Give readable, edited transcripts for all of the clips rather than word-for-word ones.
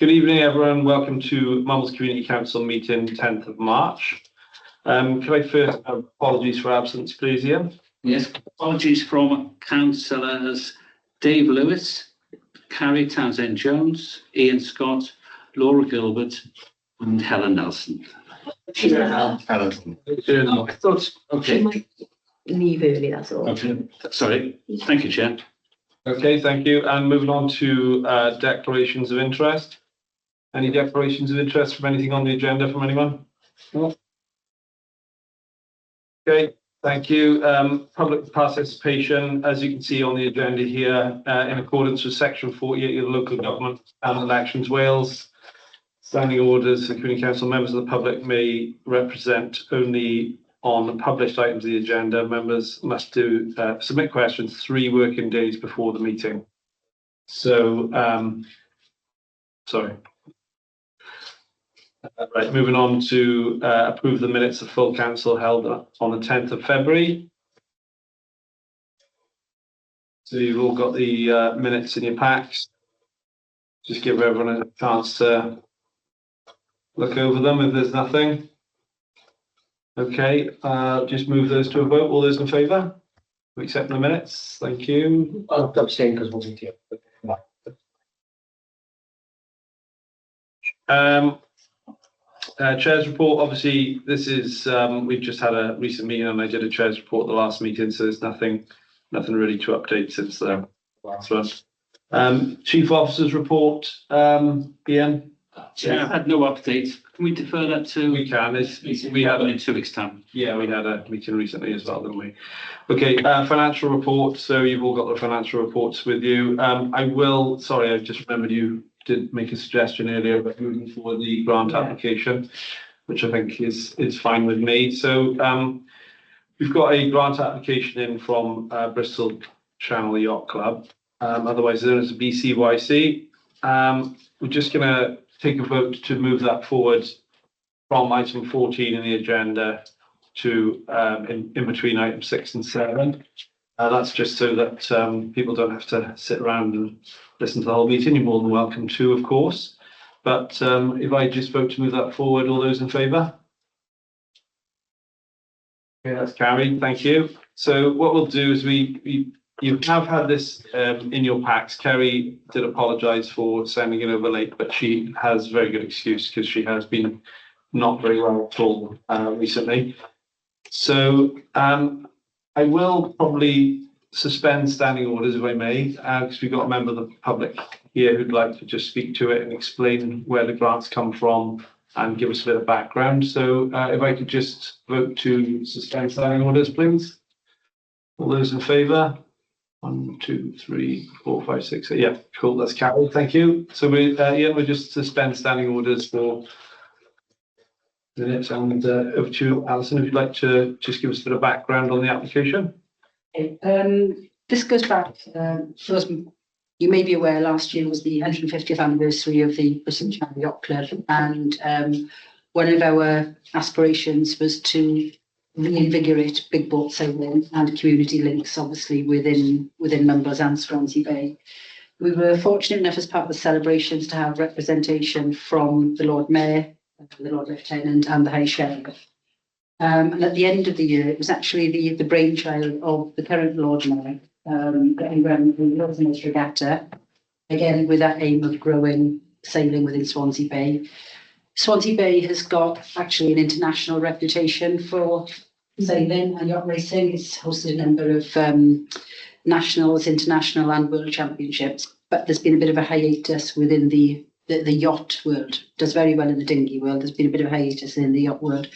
Good evening, everyone. Welcome to Mumbles Community Council meeting 10th of March. Can I first have apologies for absence, please, Ian? Yes, apologies from councillors Dave Lewis, Carrie Townsend-Jones, Ian Scott, Laura Gilbert and Helen Nelson. Helen. I thought, okay. She might leave early, that's all. Okay, sorry. Thank you, Chair. Okay, thank you. And moving on to declarations of interest. Any declarations of interest from anything on the agenda from anyone? No. Okay, thank you. Public participation, as you can see on the agenda here, in accordance with section 48 of the Local Government and Elections Wales, standing orders for Community Council members of the public may represent only on the published items of the agenda. Members must submit questions 3 working days before the meeting. So, sorry. Right, moving on to approve the minutes of full council held on the 10th of February. So you've all got the minutes in your packs. Just give everyone a chance to look over them if there's nothing. Okay, just move those to a vote. All those in favour? We accept the minutes. Thank you. I'll abstain because we'll be here. Chair's report, obviously this is, we've just had a recent meeting and I did a chair's report at the last meeting, so there's nothing really to update since the last one. Chief Officer's report, Ian? Chair, I had no update. Can we defer that to? We can, We have it in 2 weeks' time. Yeah, we had a meeting recently as well, didn't we? Okay, financial report, so you've all got the financial reports with you. Sorry, I just remembered you did make a suggestion earlier about moving forward the grant application, which I think is fine with me. So we've got a grant application in from Bristol Channel Yacht Club, otherwise known as the BCYC. We're just going to take a vote to move that forward from item 14 in the agenda to in between item 6 and 7. That's just so that people don't have to sit around and listen to the whole meeting. You're more than welcome to, of course. But if I just vote to move that forward, all those in favour? Okay, that's carried. Thank you. So what we'll do is you have had this in your packs. Kerry did apologise for sending it over late, but she has very good excuse because she has been not very well at all recently. So I will probably suspend standing orders if I may, because we've got a member of the public here who'd like to just speak to it and explain where the grants come from and give us a bit of background. So if I could just vote to suspend standing orders, please. All those in favour? 1, 2, 3, 4, 5, 6. Yeah, cool. That's carried. Thank you. So we'll just suspend standing orders for minutes, and over to you, Alison, if you'd like to just give us a bit of background on the application. Okay. This goes back, first, you may be aware last year was the 150th anniversary of the Bristol Channel Yacht Club, and one of our aspirations was to reinvigorate big boat sailing and community links, obviously within Mumbles and Swansea Bay. We were fortunate enough as part of the celebrations to have representation from the Lord Mayor, the Lord Lieutenant and the High Sheriff. And at the end of the year, it was actually the brainchild of the current Lord Mayor that we ran the Lord's Regatta, again with that aim of growing sailing within Swansea Bay. Swansea Bay has got actually an international reputation for sailing and yacht racing. It's hosted a number of nationals, international and world championships, but there's been a bit of a hiatus within the yacht world. Does very well in the dinghy world. There's been a bit of a hiatus in the yacht world.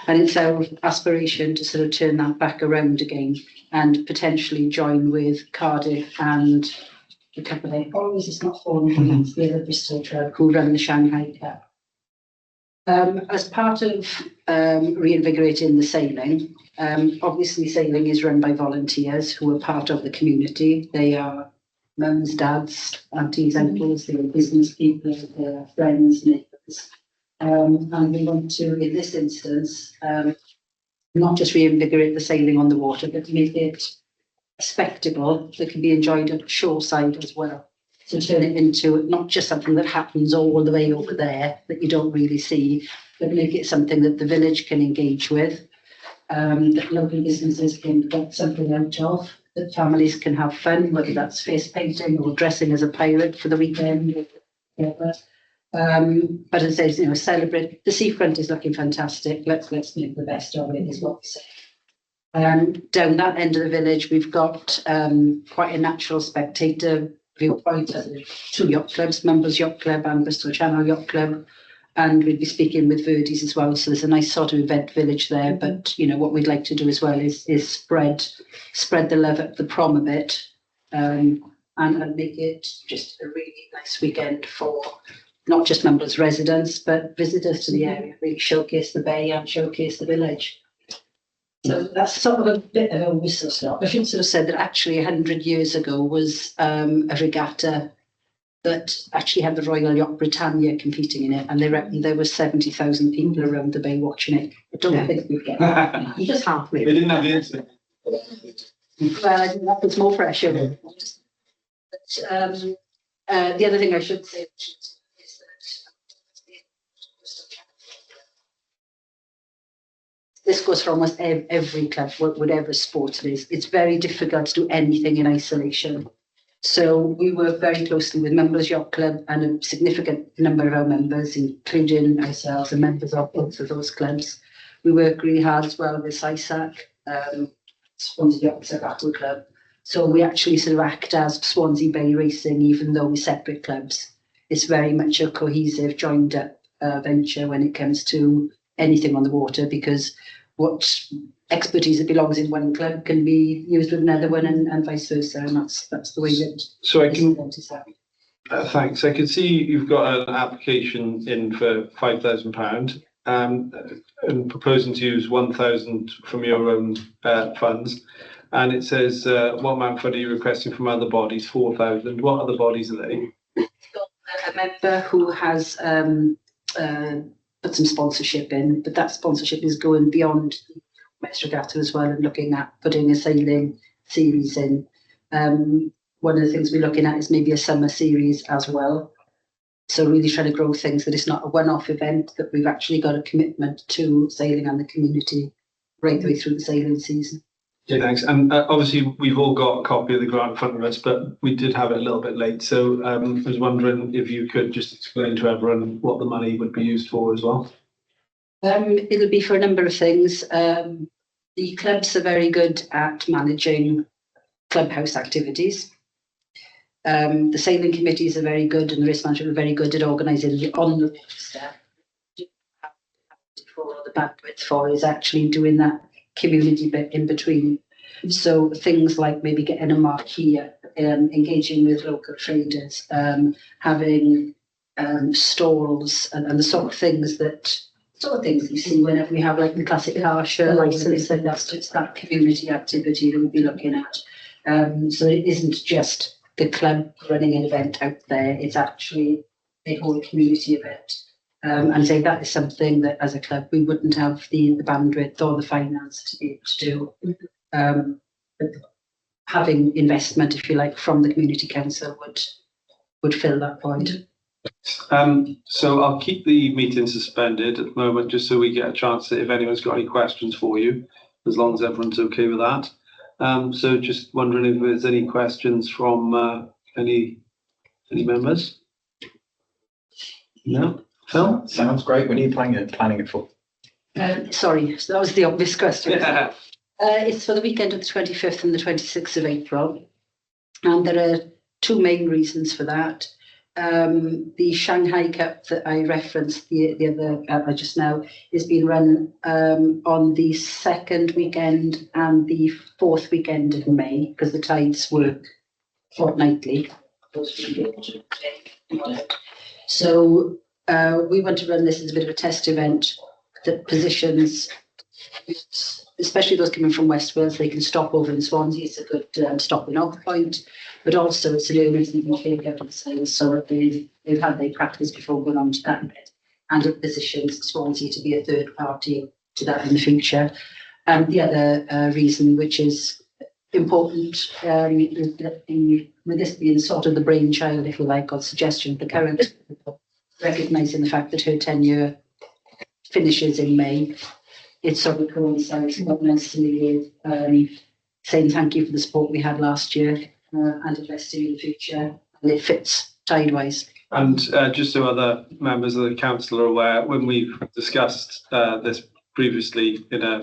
And it's our aspiration to sort of turn that back around again and potentially join with Cardiff and a couple of boys, it's not Horn, the other Bristol club who run the Shanghai Cup. As part of reinvigorating the sailing, obviously sailing is run by volunteers who are part of the community. They are mums, dads, aunties, uncles, they are business people, they are friends, neighbours. And we want to, in this instance, not just reinvigorate the sailing on the water, but make it a spectacle that can be enjoyed at shoreside as well. to turn it into not just something that happens all the way over there that you don't really see, but make it something that the village can engage with, that local businesses can get something out of, that families can have fun, whether that's face painting or dressing as a pirate for the weekend. Whatever. But it says, celebrate. The seafront is looking fantastic. Let's make the best of it, is what we say. Down that end of the village, we've got quite a natural spectator viewpoint at the two yacht clubs, Mumbles Yacht Club and Bristol Channel Yacht Club. And we'd be speaking with Verdi's as well. So there's a nice sort of event village there. But, what we'd like to do as well is spread the love at the prom a bit, and make it just a really nice weekend for not just Mumbles residents, but visitors to the area, really showcase the bay and showcase the village. So that's sort of a bit of a whistle stop. I should sort of said that actually 100 years ago was a regatta that actually had the Royal Yacht Britannia competing in it, and they reckon there were 70,000 people around the bay watching it. I don't think we'd get that. Just half They maybe. didn't have the internet. Well, I think that puts more pressure on. But, the other thing I should say is that this goes for almost every club, whatever sport it is. It's very difficult to do anything in isolation. So we work very closely with Mumbles Yacht Club and a significant number of our members, including ourselves and members of both of those clubs. We work really hard as well with SISAC, Swansea Yacht Aqua Club. So we actually sort of act as Swansea Bay Racing, even though we're separate clubs. It's very much a cohesive, joined up venture when it comes to anything on the water, because what expertise that belongs in one club can be used with another one, and vice versa. And that's the way that So I this can, event is happening. thanks. I can see you've got an application in for £5,000, and proposing to use 1,000 from your own funds. And it says, what amount fund are you requesting from other bodies? 4,000. What other bodies are they? A member who has put some sponsorship in, but that sponsorship is going beyond West Regatta as well, and looking at putting a sailing series in. One of the things we're looking at is maybe a summer series as well. So really trying to grow things that it's not a one-off event, that we've actually got a commitment to sailing and the community right the way through the sailing season. Yeah, thanks. And obviously, we've all got a copy of the grant in front of us, but we did have it a little bit late. So I was wondering if you could just explain to everyone what the money would be used for as well. It'll be for a number of things. The clubs are very good at managing clubhouse activities. The sailing committees are very good, and the risk management are very good at organising the on the water stuff. For the bandwidth for is actually doing that community bit in between. So things like maybe getting a marquee, engaging with local traders, having stalls, and the sort of things that you see whenever we have like the classic car show license, and that's just that community activity that we'll be looking at. So it isn't just the club running an event out there, it's actually a whole community event. And say that is something that as a club we wouldn't have the bandwidth or the finance to be able to do. But having investment, if you like, from the community council would fill that void. So I'll keep the meeting suspended at the moment, just so we get a chance that if anyone's got any questions for you, as long as everyone's okay with that. So just wondering if there's any questions from any members? No? Phil? Sounds great. When are you planning it for? Sorry, so that was the obvious question. Yeah. It's for the weekend of the 25th and the 26th of April. And there are two main reasons for that. The Shanghai Cup that I referenced the other just now is being run on the second weekend and the fourth weekend of May, because the tides work fortnightly. So we want to run this as a bit of a test event that positions, especially those coming from West Wales, they can stop over in Swansea. It's a good stopping off point, but also it's an early season take-out of the sales, so they've had their practice before going on to that bit, and it positions Swansea to be a third party to that in the future. And the other reason, which is important, with this being sort of the brainchild, if you like, or suggestion of the current, recognising the fact that her tenure finishes in May. It sort of coincides quite nicely with saying thank you for the support we had last year and investing in the future, and it fits tide-wise. And just so other members of the council are aware, when we've discussed this previously in a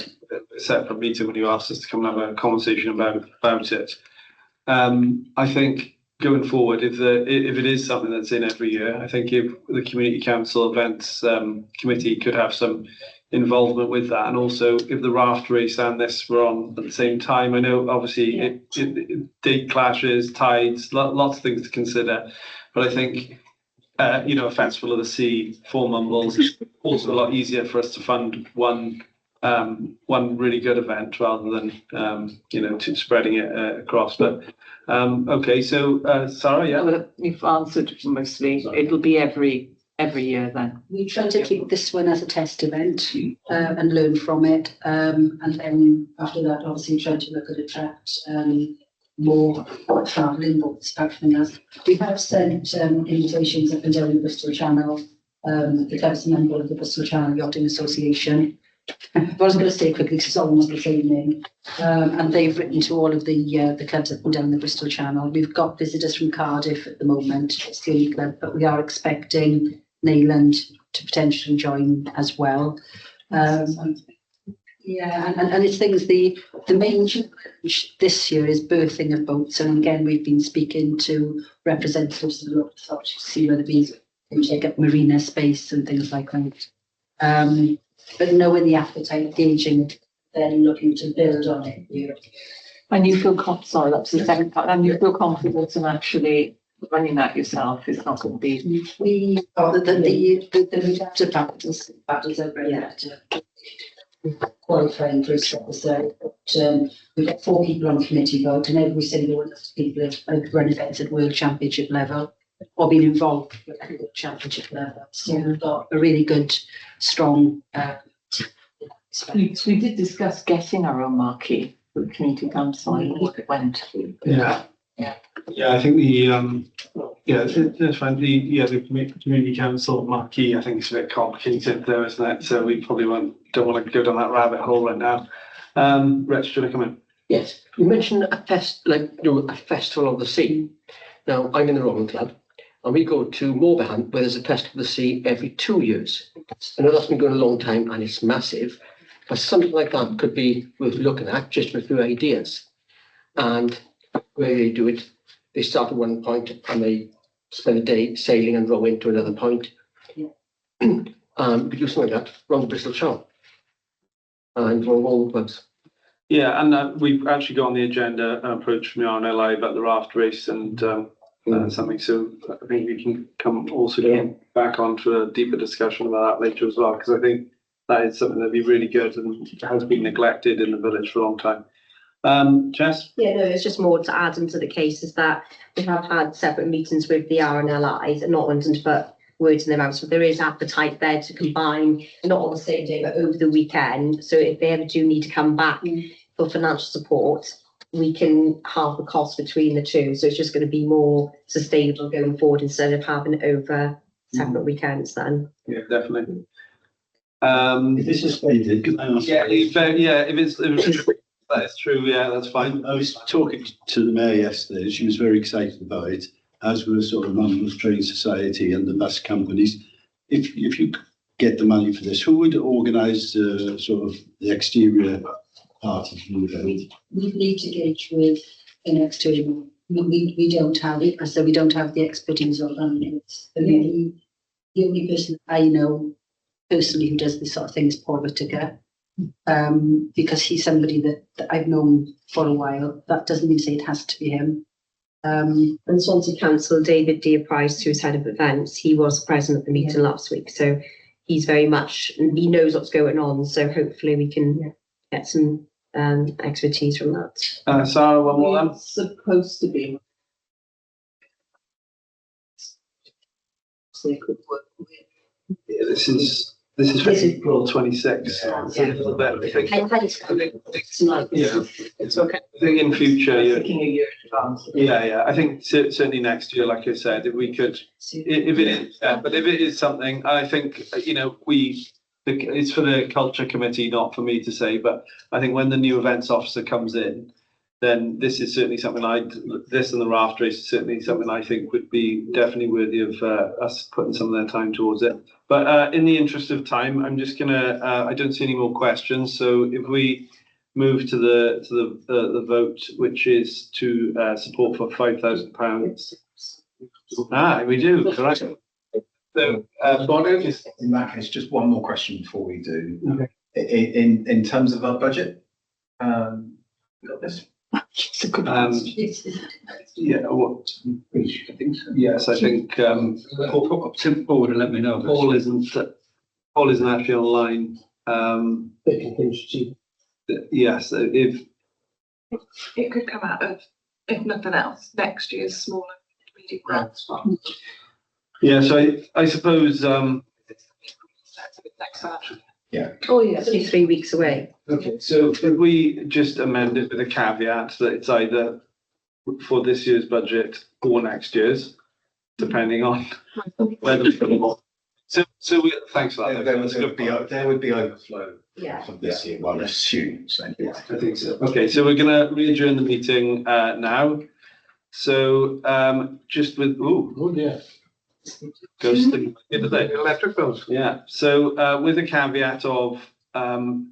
separate meeting, when you asked us to come and have a conversation about it, I think going forward, if it is something that's in every year, I think if the community council events committee could have some involvement with that, and also if the raft race and this were on at the same time. I know obviously it date clashes, tides, lots of things to consider, but I think a Festival of the Sea, 4 Mumbles, also a lot easier for us to fund one really good event rather than spreading it across. But okay, so Sarah, yeah. Well, you've answered mostly. It'll be every year then. We try to keep this one as a test event and learn from it, and then after that, obviously, try to look at attract more travelling boats, everything else. We have sent invitations up and down the Bristol Channel. The club's a member of the Bristol Channel Yachting Association. I was going to say quickly because it's almost the same name. And they've written to all of the clubs up and down the Bristol Channel. We've got visitors from Cardiff at the moment. It's the only club, but we are expecting Neyland to potentially join as well. And it's things, the main challenge this year is berthing of boats. And again, we've been speaking to representatives of the local authority to see whether we can take up marina space and things like that. But knowing the appetite, gauging it, then looking to build on it. And you feel sorry, that's the second part. And you feel confident in actually running that yourself. It's not going to be. We the adaptive battles are very active. Qualifying process. But we've got 4 people on committee vote, and every single one of those people have run events at World Championship level or been involved with World Championship level. So we've got a really good, strong. We did discuss getting our own marquee for the community council. It went. Yeah, I think that's fine. The community council marquee, I think it's a bit complicated though, isn't it? So we probably don't want to go down that rabbit hole right now. Rich, do you want to come in? Yes, you mentioned a festival of the sea. Now I'm in the Rowing Club, and we go to Morbihan, where there's a festival of the sea every 2 years. I know that's been going a long time, and it's massive, but something like that could be worth looking at, just with a few ideas. And where they do it, they start at one point and they spend a day sailing and rowing to another point. Yeah. We could do something like that around the Bristol Channel and around all the clubs. Yeah, and we've actually got on the agenda an approach from the RNLI about the raft race and something. So I think we can come back on to a deeper discussion about that later as well, because I think that is something that'd be really good and has been neglected in the village for a long time. Jess? Yeah, no, it's just more to add into the case is that we have had separate meetings with the RNLIs and not wanting to put words in their mouths, but there is appetite there to combine, not on the same day, but over the weekend. So if they ever do need to come back for financial support, we can halve the cost between the two. So it's just going to be more sustainable going forward instead of having it over separate weekends then. Yeah, definitely. If this is stated, can I ask? If it's that is true, yeah, that's fine. I was talking to the mayor yesterday. She was very excited about it, as were sort of Mumbles Train Society and the bus companies. If you get the money for this, who would organise sort of the exterior part of the event? We need to gauge with an external. We don't have it, so we don't have the expertise on it. The only person I know personally who does this sort of thing is Paul Whittaker. Because he's somebody that I've known for a while. That doesn't mean to say it has to be him. And Swansea Council, David Dear-Price, who's head of events, he was present at the meeting last week. So he's very much, he knows what's going on. So hopefully we can get some expertise from that. Sarah, one more then? It's supposed to be. So they could work with. Yeah, this is This is This is- April 26. Yeah. So a little bit, I think. I had it tonight. Yeah, it's okay. I think in future, Thinking a year in advance. yeah, I think certainly next year, like I said, if we could, if it is, but if it is something, I think, it's for the culture committee, not for me to say, but I think when the new events officer comes in, then this is certainly something this and the raft race is certainly something I think would be definitely worthy of us putting some of their time towards it. But in the interest of time, I'm just gonna, I don't see any more questions. So if we move to the vote, which is to support for £5,000. We do, correct. So, Bono, just In that case, just one more question before we do. Okay. In terms of our budget, we got this. It's a good yeah, what? I think so. Yes, I think Put up to forward and let me know. Paul isn't actually online. Yes, if It could come out of, if nothing else, next year's smaller reading grants fund. yeah, so I suppose Next financial. Oh, yeah. It's only 3 weeks away. okay. So if we just amend it with a caveat that it's either for this year's budget or next year's, depending on whether we so we thanks for that. There That's a good point. would be overflow Yeah. from this year, one assumes. Anyway. I think so. Okay, so we're gonna adjourn the meeting now. So just with yeah. ghosting electric bills. Yeah. So with a caveat of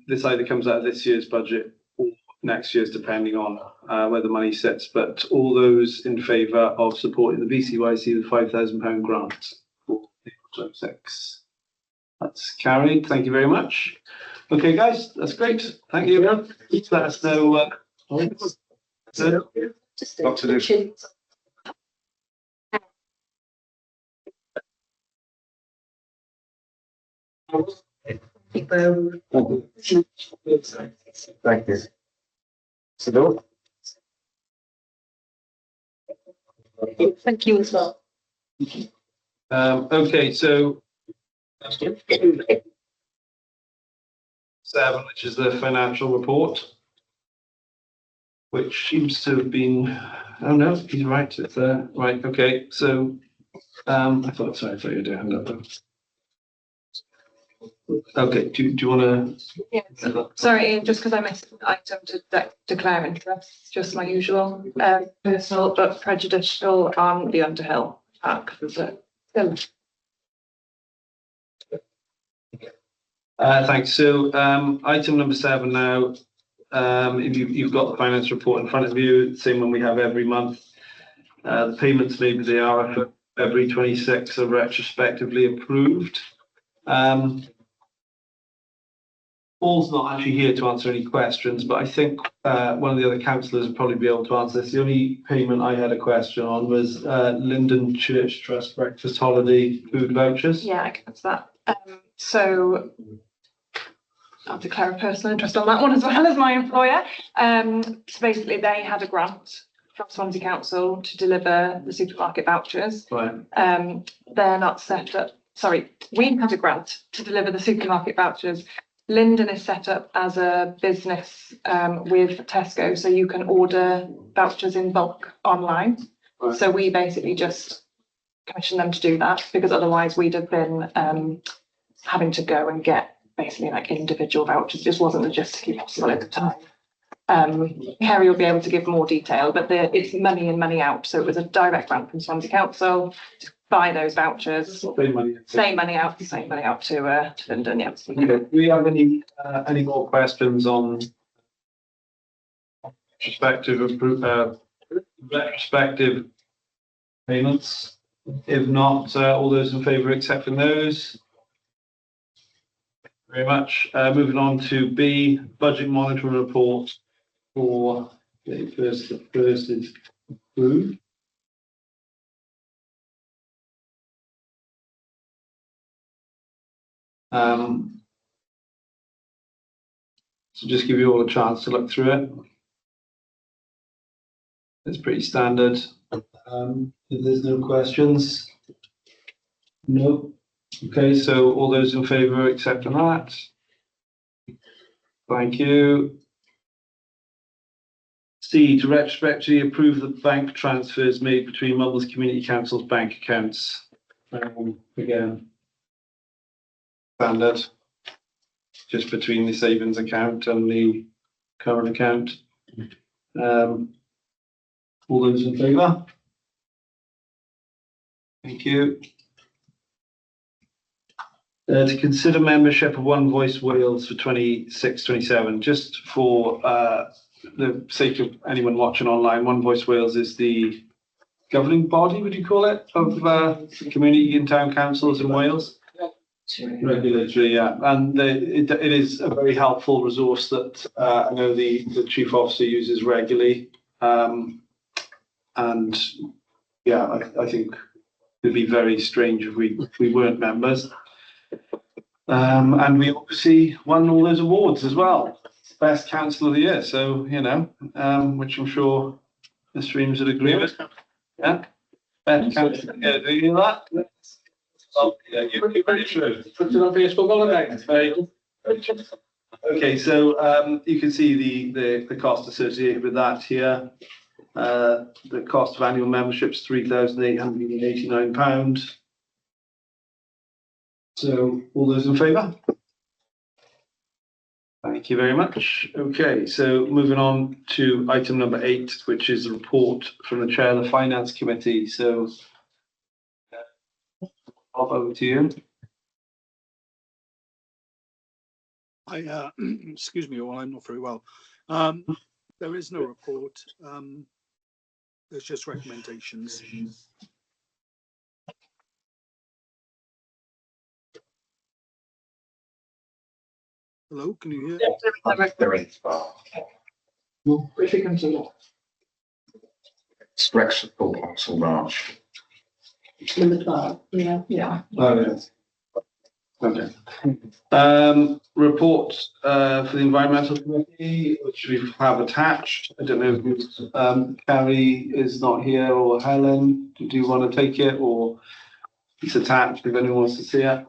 this either comes out of this year's budget or next year's, depending on where the money sits. But all those in favour of supporting the BCYC, the £5,000 grant for April 26. That's carried. Thank you very much. Okay, guys, that's great. Thank you. Let us know. Just Lot to do. Thank you. So, Thank you as well. Okay, so 7, which is the financial report, which seems to have been, oh no, he's right, it's right, okay, so I thought you were doing hand up. Okay, do you want to? Sorry, Ian, just because I missed an item to declare interest, just my usual, personal but prejudicial on the Underhill Park. Thanks. So item number 7 now. If you've got the finance report in front of you, same one we have every month. The payments made with the ARA for February 26 are retrospectively approved. Paul's not actually here to answer any questions, but I think one of the other councillors will probably be able to answer this. The only payment I had a question on was Linden Church Trust breakfast holiday food vouchers. Yeah, I can answer that. So I'll declare a personal interest on that one as well as my employer. So basically they had a grant from Swansea Council to deliver the supermarket vouchers. Right. They're not set up, sorry, we had a grant to deliver the supermarket vouchers. Linden is set up as a business with Tesco, so you can order vouchers in bulk online. Right. So we basically just commissioned them to do that, because otherwise we'd have been having to go and get basically like individual vouchers. It just wasn't logistically possible at the time. Kerry will be able to give more detail, but it's money in, money out. So it was a direct grant from Swansea Council to buy those vouchers. Same money out to Linden, yeah. Okay. Do we have any more questions on retrospective payments? If not, all those in favour accepting those? Very much. Moving on to B, budget monitoring report for the first is approved. So just give you all a chance to look through it. It's pretty standard. If there's no questions, no. Okay, so all those in favour of accepting that? Thank you. C, to retrospectively approve the bank transfers made between Mumbles Community Council's bank accounts. Again, standard, just between the savings account and the current account. All those in favour? Thank you. To consider membership of One Voice Wales for 26-27, just for the sake of anyone watching online, One Voice Wales is the governing body, would you call it, of community and town councils in Wales? Regulatory, yeah, and it is a very helpful resource that I know the chief officer uses regularly, and yeah, I think it'd be very strange if we weren't members. And we obviously won all those awards as well, best council of the year. So you know, which I'm sure the streams would agree with. Yeah, best council. Yeah, do you hear that? Oh, yeah, you're very true. Put it on Facebook all the time. Okay, so you can see the cost associated with that here. The cost of annual membership is £3,889. So all those in favour? Thank you very much. Okay, so moving on to item number 8, which is the report from the chair of the Finance Committee. So over to you. Excuse me, all, I'm not very well. There is no report. There's just recommendations. Hello, can you hear? If you can do that. Rex report until March. Number 12. Yeah. Oh, yes. Okay. Report for the Environmental Committee, which we have attached. I don't know if Carrie is not here or Helen. Do you want to take it, or it's attached if anyone wants to see it?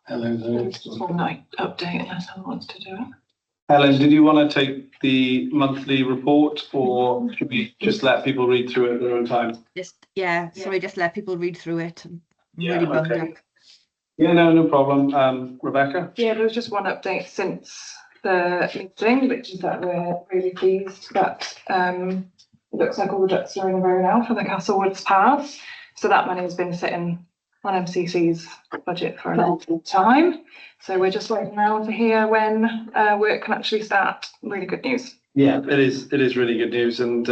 Helen, Just one night update unless someone wants to do it. Helen, did you want to take the monthly report, or should we just let people read through it at their own time? Sorry, just let people read through it. I'm Yeah, really bummed okay. up. Yeah, no problem. Rebecca? Yeah, there was just one update since the meeting, which is that we're really pleased that it looks like all the ducks are in a row now for the Castlewoods paths. So that money has been sitting on MCC's budget for a long time. So we're just waiting now to hear when work can actually start. Really good news. Yeah, it is really good news, and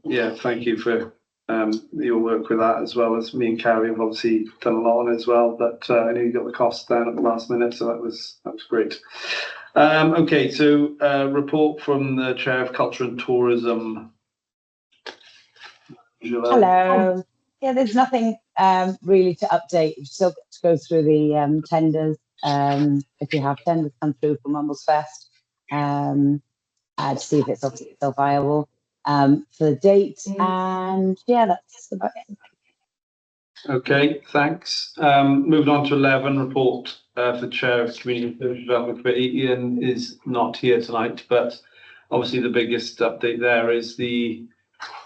yeah, thank you for your work with that, as well as me and Carrie have obviously done a lot on it as well, but I know you got the costs down at the last minute, so that was great. Okay, so report from the Chair of Culture and Tourism. Hello. Yeah, there's nothing really to update. We've still got to go through the tenders. If you have tenders come through for Mumbles Fest, to see if it's obviously still viable for the date. And yeah, that's about it. Okay, thanks. Moving on to 11, report for the Chair of the Community and Social Development Committee. Ian is not here tonight, but obviously the biggest update there is the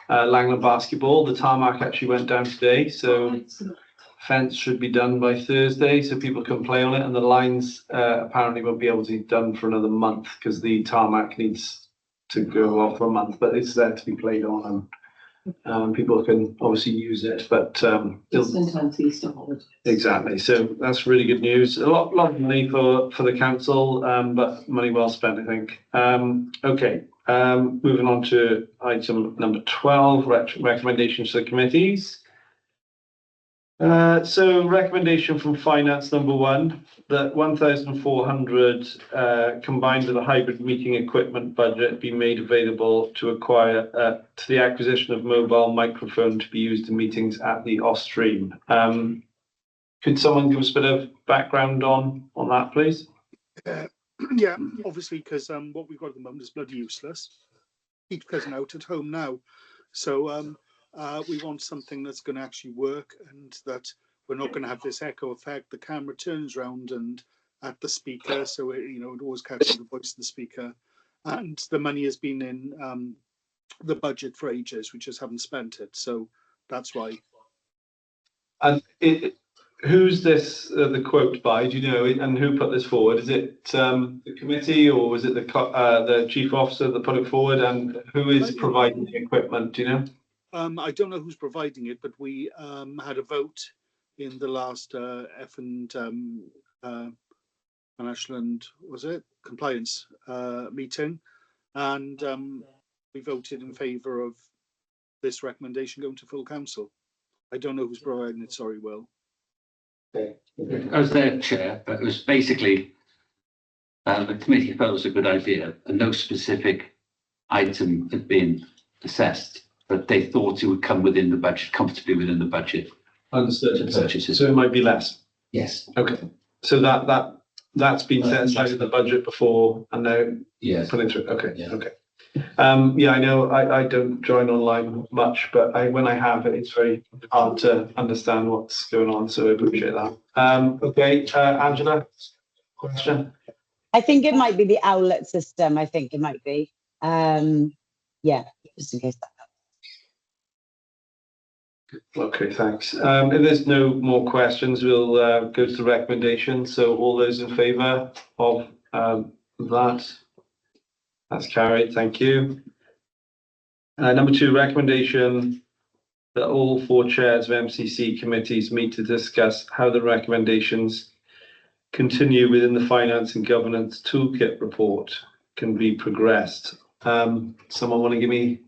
Langland basketball. The tarmac actually went down today, so fence should be done by Thursday, so people can play on it, and the lines apparently won't be able to be done for another month because the tarmac needs to go off for a month, but it's there to be played on, and people can obviously use it, but Sometimes Easter holidays. exactly, so that's really good news. A lot of money for the council, but money well spent, I think. Okay, moving on to item number 12, recommendations to the committees. So recommendation from Finance number 1, that 1,400 combined with a hybrid meeting equipment budget be made available to acquire to the acquisition of mobile microphone to be used in meetings at the Ostream. Could someone give us a bit of background on that, please? Yeah, obviously, because what we've got at the moment is bloody useless. Each person out at home now. So we want something that's going to actually work and that we're not going to have this echo effect. The camera turns round and at the speaker, so it always catches the voice of the speaker. And the money has been in the budget for ages. We just haven't spent it, so that's why. And who's this the quote by? Do you know? And who put this forward? Is it the committee, or was it the chief officer that put it forward? And who is providing the equipment? Do you know? I don't know who's providing it, but we had a vote in the last financial and compliance meeting, and we voted in favour of this recommendation going to full council. I don't know who's providing it. Sorry, Will. I was their chair, but it was basically the committee felt it was a good idea, and no specific item had been assessed, but they thought it would come within the budget, comfortably within the budget. Understood. Purchases. So it might be less. Yes. Okay. So that's been set aside in the budget before, and now Yes. putting through. Okay. Yeah. Okay. Yeah, I know I don't join online much, but when I have it, it's very hard to understand what's going on. So I appreciate that. Okay, Angela, question? I think it might be the Owlet system. I think it might be. Yeah, just in case that helps. Okay, thanks. If there's no more questions, we'll go to the recommendation. So all those in favour of that? That's carried, thank you. Number 2, recommendation that all 4 chairs of MCC committees meet to discuss how the recommendations continue within the Finance and Governance Toolkit report can be progressed. Someone want to give me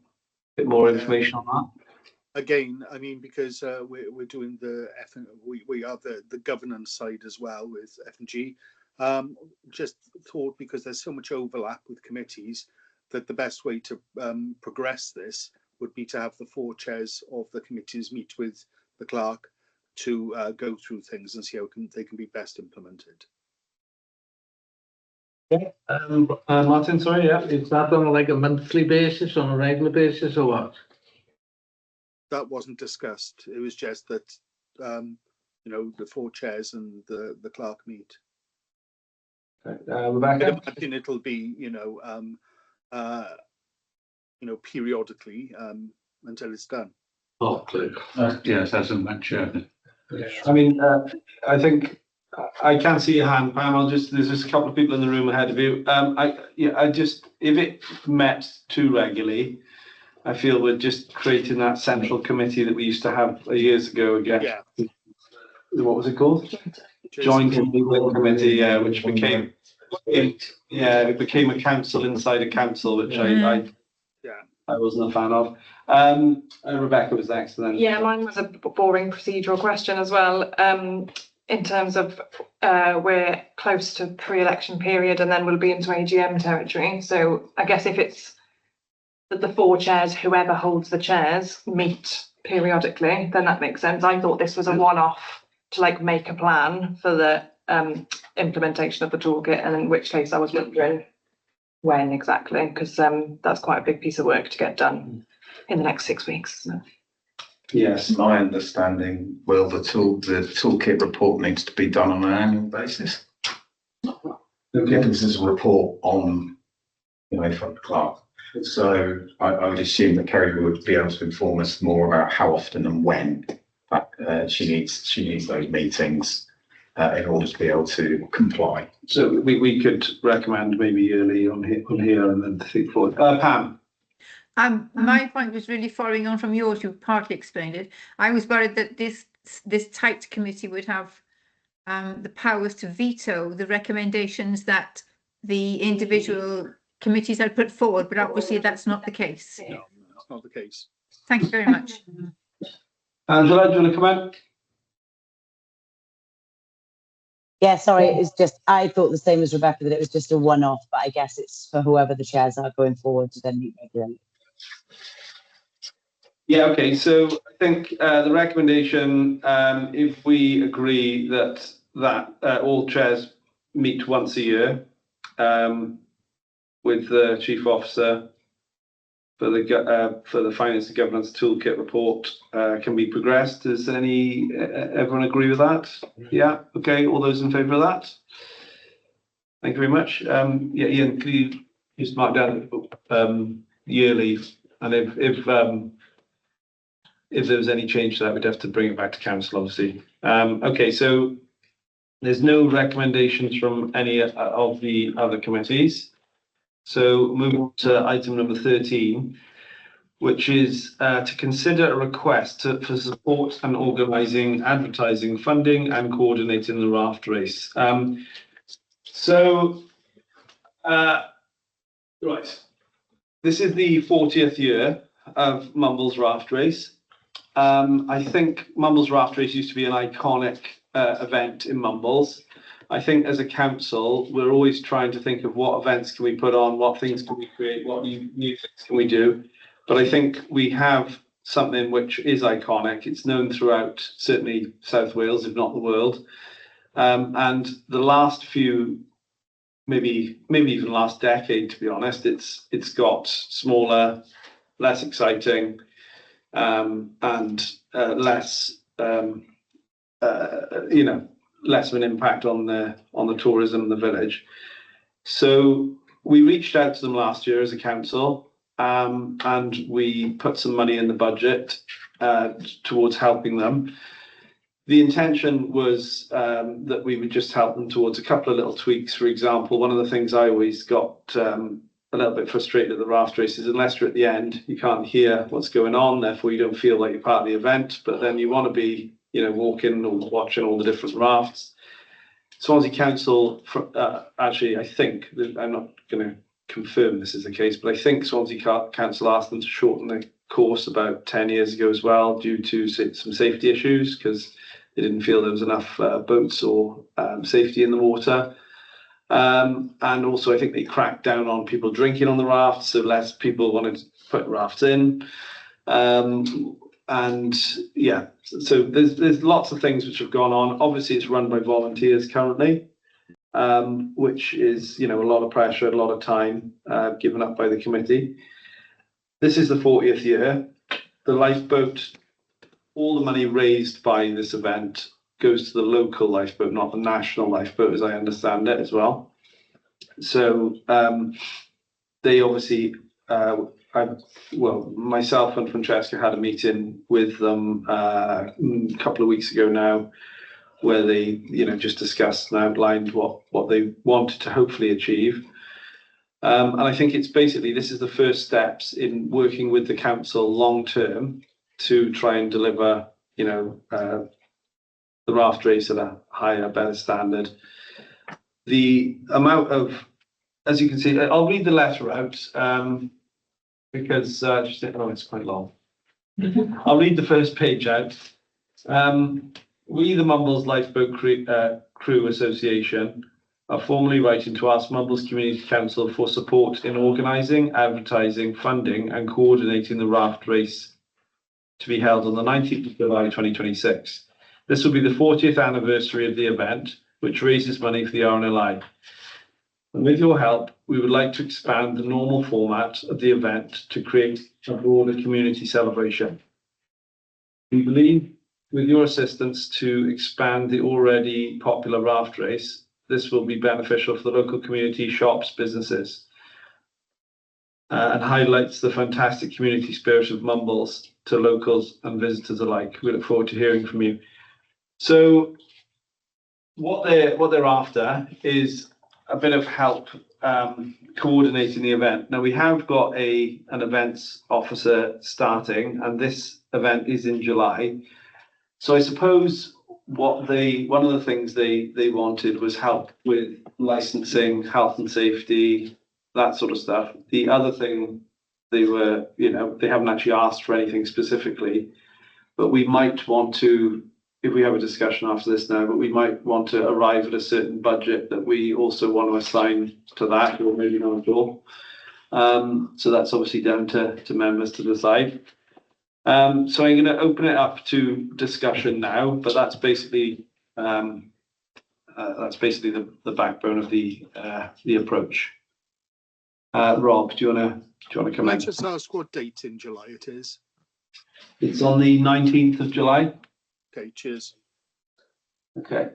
a bit more information on that? Again, I mean, because we're doing the we are the governance side as well with F&G. Just thought, because there's so much overlap with committees, that the best way to progress this would be to have the 4 chairs of the committees meet with the clerk to go through things and see how they can be best implemented. Okay. Martin, sorry, yeah. Is that on like a monthly basis, on a regular basis, or what? That wasn't discussed. It was just that the 4 chairs and the clerk meet. Rebecca? I imagine it'll be, periodically until it's done. Oh, yes, as a much. I mean, I think I can see your hand, Pam. There's just a couple of people in the room ahead of you. If it met too regularly, I feel we're just creating that central committee that we used to have years ago again. Yeah. What was it called? Joint committee, which became it became a council inside a council, which I wasn't a fan of. Rebecca was next, and then Mine was a boring procedural question as well. In terms of we're close to pre-election period, and then we'll be into AGM territory. So I guess if it's that the 4 chairs, whoever holds the chairs, meet periodically, then that makes sense. I thought this was a one-off to make a plan for the implementation of the toolkit, and in which case I was wondering when exactly, because that's quite a big piece of work to get done in the next 6 weeks. So. Yes, my understanding, Will, the toolkit report needs to be done on an annual basis. Okay. This is a report on, from the clerk. So I would assume that Kerry would be able to inform us more about how often and when she needs those meetings in order to be able to comply. So we could recommend maybe yearly on here and then think forward. Pam. My point was really following on from yours. You partly explained it. I was worried that this tight committee would have the powers to veto the recommendations that the individual committees had put forward, but obviously that's not the case. No, that's not the case. Thank you very much. Angela, do you want to comment? Yeah, sorry, it's just, I thought the same as Rebecca, that it was just a one-off, but I guess it's for whoever the chairs are going forward to then meet regularly. Yeah, okay, so I think the recommendation, if we agree that all chairs meet once a year with the chief officer, for the Finance and Governance Toolkit report can be progressed. Does everyone agree with that? Yeah, okay, all those in favour of that? Thank you very much. Yeah, Ian, could you just mark down yearly, and if there was any change to that, we'd have to bring it back to council, obviously. Okay, so there's no recommendations from any of the other committees. So moving on to item number 13, which is to consider a request for support and organising advertising, funding and coordinating the raft race. Right, this is the 40th year of Mumbles Raft Race. I think Mumbles Raft Race used to be an iconic event in Mumbles. I think as a council, we're always trying to think of what events can we put on, what things can we create, what new things can we do. But I think we have something which is iconic. It's known throughout, certainly South Wales, if not the world. And the last few, maybe even last decade, to be honest, it's got smaller, less exciting, and less, less of an impact on the tourism in the village. So we reached out to them last year as a council, and we put some money in the budget towards helping them. The intention was that we would just help them towards a couple of little tweaks. For example, one of the things I always got a little bit frustrated at the raft race is unless you're at the end, you can't hear what's going on, therefore you don't feel like you're part of the event, but then you want to be walking or watching all the different rafts. Swansea Council, actually, I think, I'm not going to confirm this is the case, but I think Swansea Council asked them to shorten the course about 10 years ago as well, due to some safety issues, because they didn't feel there was enough boats or safety in the water. And also, I think they cracked down on people drinking on the rafts, so less people wanted to put rafts in. And yeah, so there's lots of things which have gone on. Obviously, it's run by volunteers currently, which is a lot of pressure, a lot of time given up by the committee. This is the 40th year. The lifeboat, all the money raised by this event goes to the local lifeboat, not the national lifeboat, as I understand it as well. So they obviously. Myself and Francesca had a meeting with them a couple of weeks ago now, where they, just discussed and outlined what they wanted to hopefully achieve. And I think it's basically, this is the first steps in working with the council long term to try and deliver, the raft race at a higher, better standard. The amount of, as you can see, I'll read the letter out. Because it's quite long. I'll read the first page out. We, the Mumbles Lifeboat Crew Association, are formally writing to ask Mumbles Community Council for support in organising, advertising, funding and coordinating the raft race to be held on the 19th of July 2026. This will be the 40th anniversary of the event, which raises money for the RNLI. And with your help, we would like to expand the normal format of the event to create a broader community celebration. We believe, with your assistance, to expand the already popular raft race, this will be beneficial for the local community, shops, businesses, and highlights the fantastic community spirit of Mumbles to locals and visitors alike. We look forward to hearing from you. So what they're after is a bit of help coordinating the event. Now we have got an events officer starting, and this event is in July. So I suppose one of the things they wanted was help with licensing, health and safety, that sort of stuff. The other thing they haven't actually asked for anything specifically, but we might want to, if we have a discussion after this now, but we might want to arrive at a certain budget that we also want to assign to that, or maybe not at all. So that's obviously down to members to decide. So I'm going to open it up to discussion now, but that's basically the backbone of the approach. Rob, do you wanna come Can I in? just ask what date in July it is? It's on the 19th of July. Okay, cheers. Okay.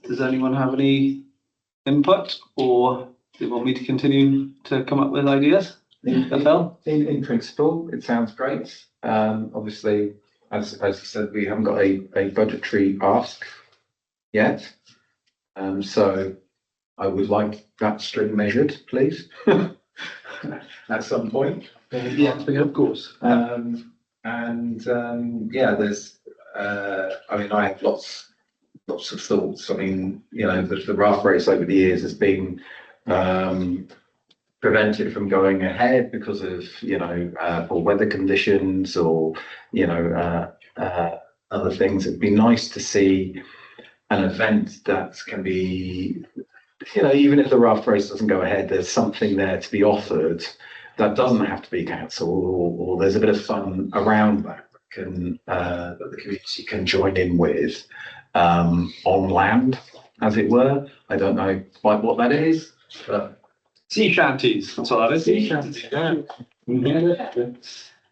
Does anyone have any input, or do you want me to continue to come up with ideas? In principle, it sounds great. Obviously, as you said, we haven't got a budgetary ask yet. So I would like that string measured, please, at some point. Yeah, of course. Yeah, there's, I mean, I have lots of thoughts. I mean, you know, the raft race over the years has been prevented from going ahead because of, you know, poor weather conditions or, you know, other things. It'd be nice to see an event that can be, you know, even if the raft race doesn't go ahead, there's something there to be offered that doesn't have to be cancelled, or there's a bit of fun around that that the community can join in with on land, as it were. I don't know quite what that is, but sea shanties, that's all that is. Sea shanties, yeah.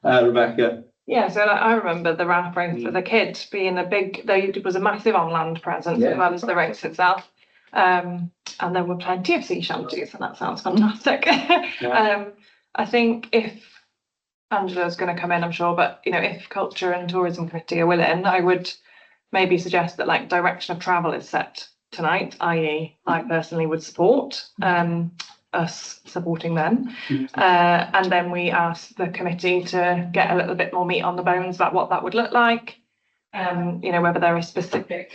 Rebecca. Yeah, so like, I remember the raft race as a kid being it was a massive on land presence as well as the race itself. And there were plenty of sea shanties, and that sounds fantastic. I think if Angela's going to come in, I'm sure, but you know, if Culture and Tourism Committee are willing, I would maybe suggest that like direction of travel is set tonight, i.e. I personally would support us supporting them. And then we ask the committee to get a little bit more meat on the bones about what that would look like. You know, whether there are specific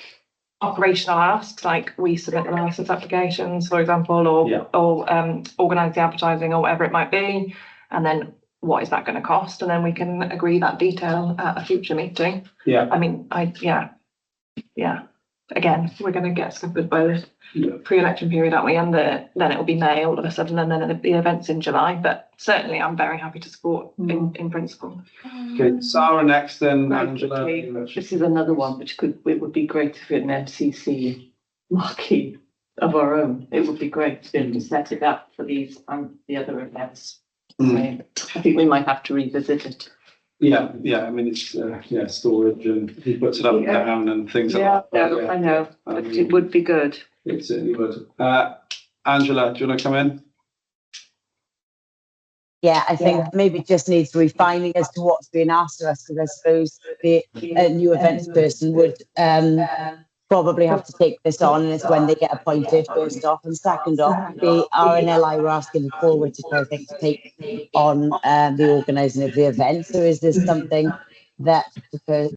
operational asks, like we submit the license applications, for example, or organise the advertising or whatever it might be. And then what is that going to cost? And then we can agree that detail at a future meeting. Yeah. I mean, again, we're going to get scuppered by the pre-election period, aren't we? And then it'll be May all of a sudden, and then the event's in July. But certainly, I'm very happy to support in principle. Okay, Sarah next, then Right, Angela. okay. This is another one which it would be great if we had an MCC marquee of our own. It would be great to be able to set it up for these and the other events. I think we might have to revisit it. Yeah, I mean, it's storage, and he puts it up and down and things like that. I know, but it would be good. It certainly would. Angela, do you want to come in? Yeah, I think maybe it just needs refining as to what's being asked of us, because I suppose a new events person would probably have to take this on, and it's when they get appointed, first off, and second off, the RNLI were asking Paul Whittaker, I think, to take on the organising of the event. So is this something that the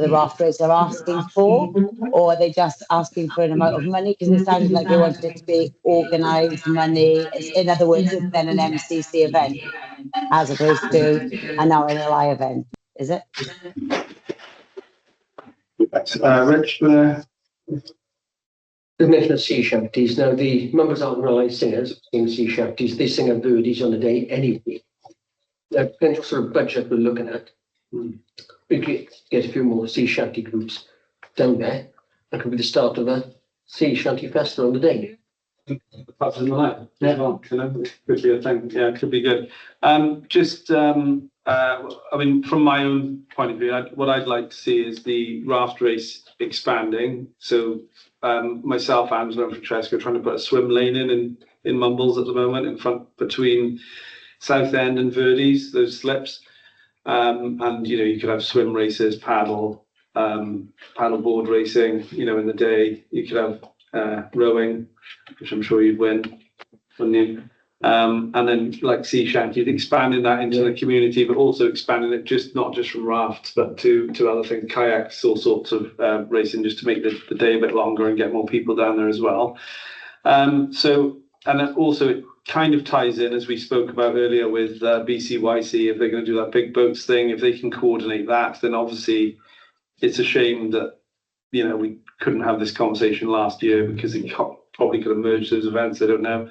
raft race are asking for, or are they just asking for an amount of money? Because it sounded like they wanted it to be organised money. In other words, it's then an MCC event as opposed to an RNLI event, is it? Rich, The mention of sea shanties. Now, the members aren't really singers in sea shanties. They sing a birdies on the day anyway. The potential sort of budget we're looking at. We could get a few more sea shanty groups down there. That could be the start of a sea shanty festival on the day. Perhaps in the night. Could be a thing. Yeah, it could be good. I mean, from my own point of view, what I'd like to see is the raft race expanding. So myself, Angela, and Francesca are trying to put a swim lane in Mumbles at the moment, in front between Southend and Verdies, those slips. And you could have swim races, paddle board racing. In the day you could have rowing, which I'm sure you'd win, wouldn't you? And then like sea shanty, expanding that into the community, but also expanding it not just from rafts, but to other things, kayaks, all sorts of racing, just to make the day a bit longer and get more people down there as well. And also it kind of ties in, as we spoke about earlier, with BCYC. If they're going to do that big boats thing, if they can coordinate that, then obviously it's a shame that we couldn't have this conversation last year, because it probably could have merged those events. I don't know.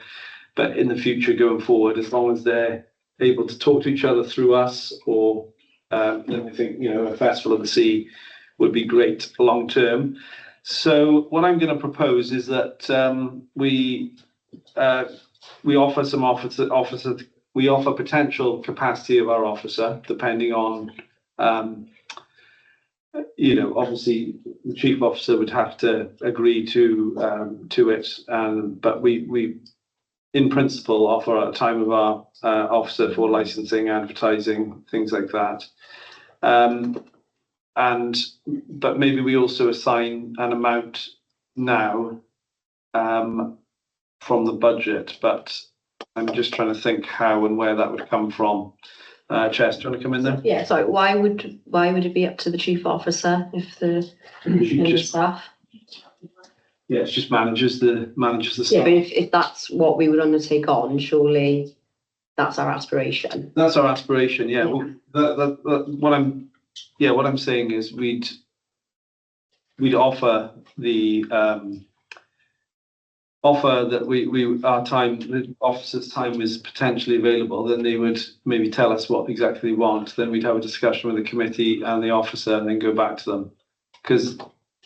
But in the future, going forward, as long as they're able to talk to each other through us, or then I think a Festival of the Sea would be great long term. So what I'm going to propose is that we we offer some officer, we offer potential capacity of our officer, depending on, you know, obviously the chief officer would have to agree to it. But we, in principle, offer a time of our officer for licensing, advertising, things like that. But maybe we also assign an amount now from the budget, but I'm just trying to think how and where that would come from. Chess, do you want to come in there? Yeah, sorry, why would it be up to the chief officer if the staff? Yeah, it's just manages the Yeah, staff. but if that's what we would undertake on, surely that's our aspiration. That's our aspiration, yeah. Well, what I'm saying is we'd offer the offer that our time, the officer's time is potentially available, then they would maybe tell us what exactly they want. Then we'd have a discussion with the committee and the officer and then go back to them. Because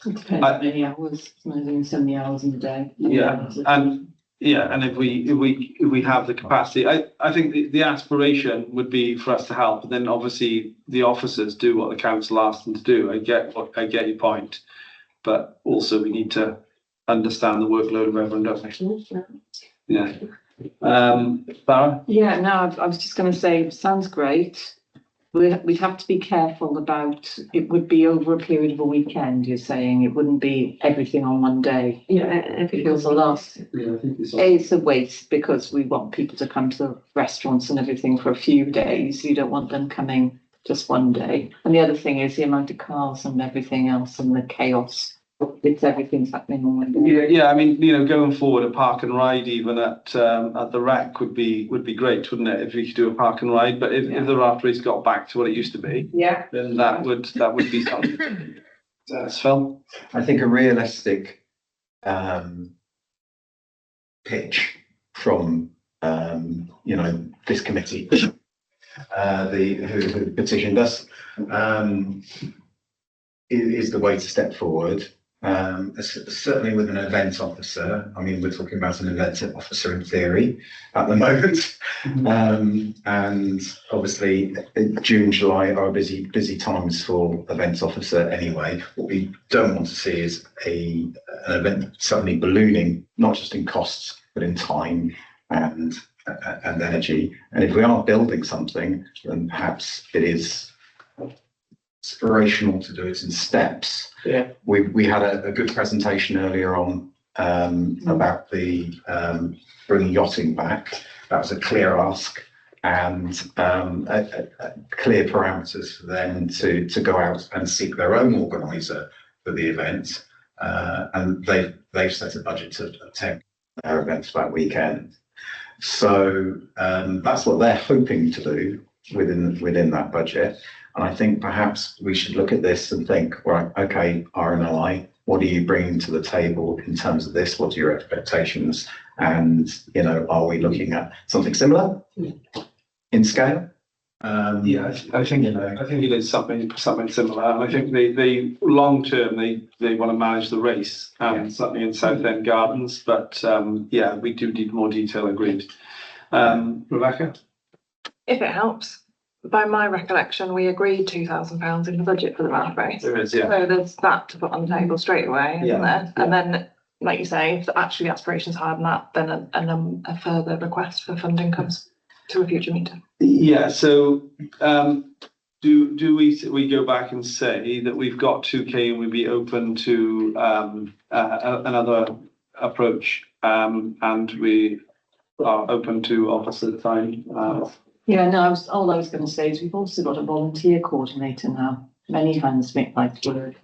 depends how many hours, so many hours in the day. and if we have the capacity, I think the aspiration would be for us to help, and then obviously the officers do what the council asks them to do. I get your point, but also we need to understand the workload of everyone, don't we? Yeah. Barra? Yeah, no, I was just going to say, sounds great. We'd have to be careful about, it would be over a period of a weekend, you're saying, it wouldn't be everything on one day. Yeah, Feels a lot. Yeah, I think It's a waste because we want people to come to the restaurants and everything for a few days. You don't want them coming just one day. And the other thing is the amount of cars and everything else and the chaos. It's everything's happening on one day. Yeah. I mean, you know, going forward, a park and ride even at the Rec would be great, wouldn't it? If we could do a park and ride, but if the rat race got back to what it used to be, then that would be something. Phil? I think a realistic pitch from this committee, who petitioned us, is the way to step forward. Certainly with an event officer. I mean, we're talking about an event officer in theory at the moment, and obviously June, July are busy times for events officer anyway. What we don't want to see is an event suddenly ballooning, not just in costs but in time and energy. And if we are building something, then perhaps it is inspirational to do it in steps. Yeah, we had a good presentation earlier on about the bringing yachting back. That was a clear ask and clear parameters for them to go out and seek their own organizer for the event, and they've set a budget to attend their events that weekend. So that's what they're hoping to do within that budget. And I think perhaps we should look at this and think, right, okay, RNLI, what are you bringing to the table in terms of this? What are your expectations? And, are we looking at something similar in scale? I think it is something similar. And I think they long term, they want to manage the race, certainly in Southend Gardens. But we do need more detail, agreed. Rebecca? If it helps. By my recollection, we agreed £2,000 in the budget for the rat race. There is, yeah. So there's that to put on the table straight away, isn't there? Yeah. And then, like you say, if actually the aspiration's higher than that, then a further request for funding comes to a future meeting. Yeah. So do we go back and say that we've got 2K and we'd be open to another approach, and we are open to opposite time? All I was going to say is we've also got a volunteer coordinator now. Many hands make light work.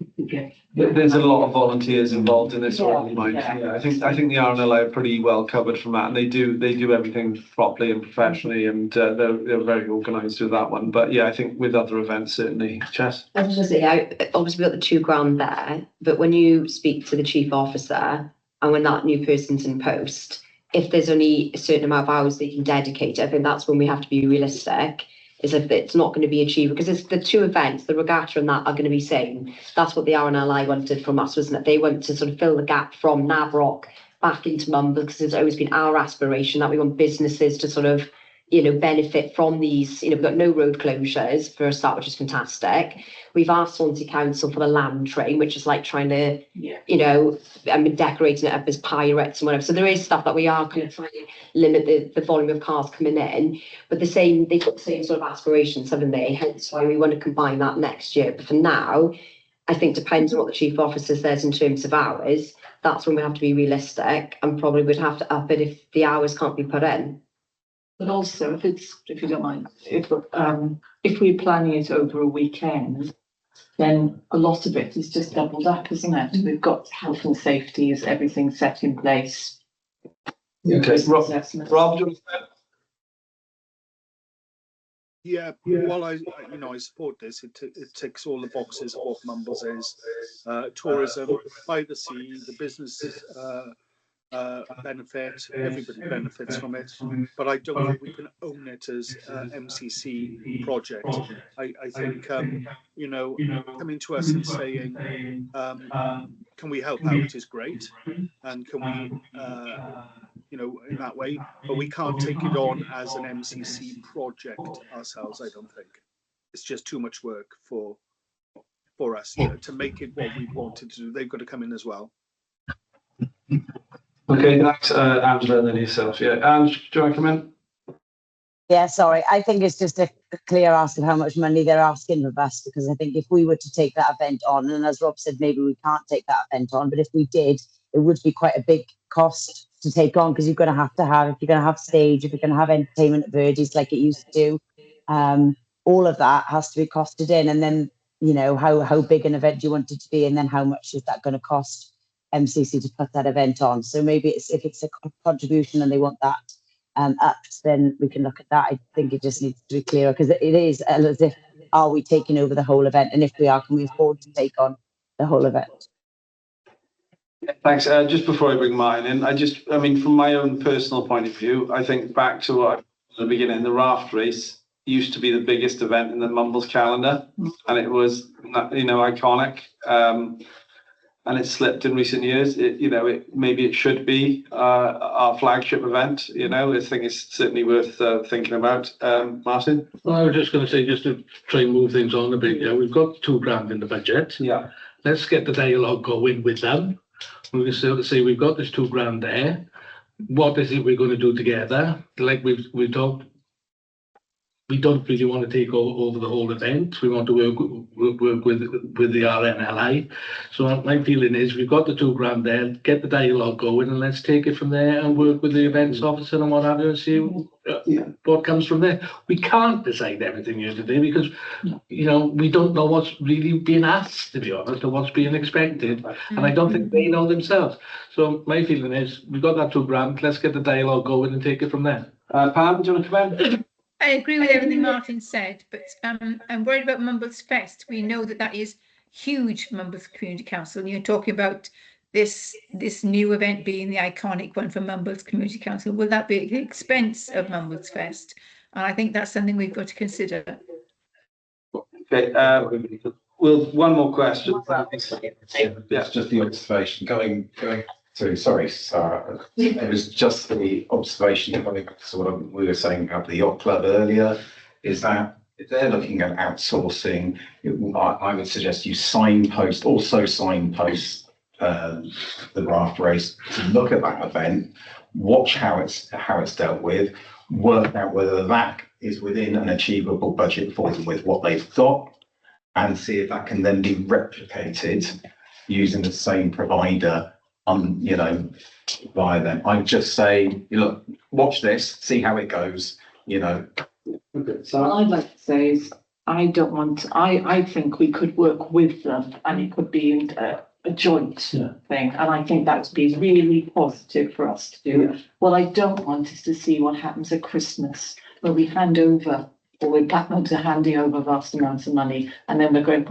There's a lot of volunteers involved in this one. Yeah. I think the RNLI are pretty well covered from that, and they do everything properly and professionally, and they're very organised with that one. But I think with other events certainly. Chess? I was going to say, obviously we've got the £2,000 there, but when you speak to the chief officer and when that new person's in post, if there's only a certain amount of hours they can dedicate, I think that's when we have to be realistic, is if it's not going to be achieved, because it's the two events, the regatta and that, are going to be same. That's what the RNLI wanted from us, wasn't it? They want to sort of fill the gap from Navrock back into Mumbles, because it's always been our aspiration that we want businesses to sort of, benefit from these. We've got no road closures for a start, which is fantastic. We've asked Swansea Council for the land train, which is like trying to, decorating it up as pirates and whatever. So there is stuff that we are kind of trying to limit the volume of cars coming in, but they've got the same sort of aspirations, haven't they? Hence why we want to combine that next year. But for now, I think depends on what the chief officer says in terms of hours. That's when we have to be realistic, and probably would have to up it if the hours can't be put in. But also, if you don't mind, if we're planning it over a weekend, then a lot of it is just doubled up, isn't it? We've got health and safety, is everything set in place? Okay, Rob, do you want to say? Yeah, while I support this, it ticks all the boxes of what Mumbles is. Tourism by the sea, the business benefit, everybody benefits from it, but I don't think we can own it as MCC project. I think, coming to us and saying, can we help out is great, and can we, in that way, but we can't take it on as an MCC project ourselves, I don't think. It's just too much work for us to make it what we wanted to do. They've got to come in as well. Okay, thanks, Angela, and then yourself. Yeah, Ange, do you want to come in? Yeah, sorry. I think it's just a clear ask of how much money they're asking of us, because I think if we were to take that event on, and as Rob said, maybe we can't take that event on, but if we did, it would be quite a big cost to take on, because you're going to have, if you're going to have stage, if you're going to have entertainment at Verdi's like it used to do, all of that has to be costed in. And then, how big an event do you want it to be? And then how much is that going to cost MCC to put that event on? So maybe if it's a contribution and they want that upped, then we can look at that. I think it just needs to be clearer, because it is as if, are we taking over the whole event? And if we are, can we afford to take on the whole event? Thanks. Just before I bring Martin in, from my own personal point of view, I think back to what at the beginning, the raft race used to be the biggest event in the Mumbles calendar, and it was, iconic. And it's slipped in recent years. Maybe it should be our flagship event. I think it's certainly worth thinking about. Martin? Well, I was just going to say, just to try and move things on a bit. Yeah, we've got £2,000 in the budget. Yeah. Let's get the dialogue going with them. We can sort of say we've got this £2,000 there. What is it we're going to do together? Like we talked. We don't really want to take over the whole event. We want to work with the RNLI. So my feeling is we've got the £2,000 there. Get the dialogue going, and let's take it from there and work with the events officer and what have you, and see what comes from there. We can't decide everything here today, because we don't know what's really being asked, to be honest, or what's being expected, and I don't think they know themselves. So my feeling is we've got that £2,000. Let's get the dialogue going and take it from there. Pam, do you want to come in? I agree with everything Martin said, but I'm worried about Mumbles Fest. We know that is huge for Mumbles Community Council. And you're talking about this new event being the iconic one for Mumbles Community Council. Will that be at the expense of Mumbles Fest? And I think that's something we've got to consider. Okay, one more question. It's just the observation going to, sorry, Sarah. It was just the observation going back to what we were saying about the yacht club earlier, is that if they're looking at outsourcing, I would suggest you signpost the raft race to look at that event, watch how it's dealt with, work out whether that is within an achievable budget for them with what they've got, and see if that can then be replicated using the same provider via them. I would just say, look, watch this, see how it goes, Okay, so what I'd like to say is, I think we could work with them, and it could be a joint thing, and I think that would be really positive for us to do. Yeah. What I don't want is to see what happens at Christmas, where we hand over, or we're backlogs are handing over vast amounts of money, and then we're going,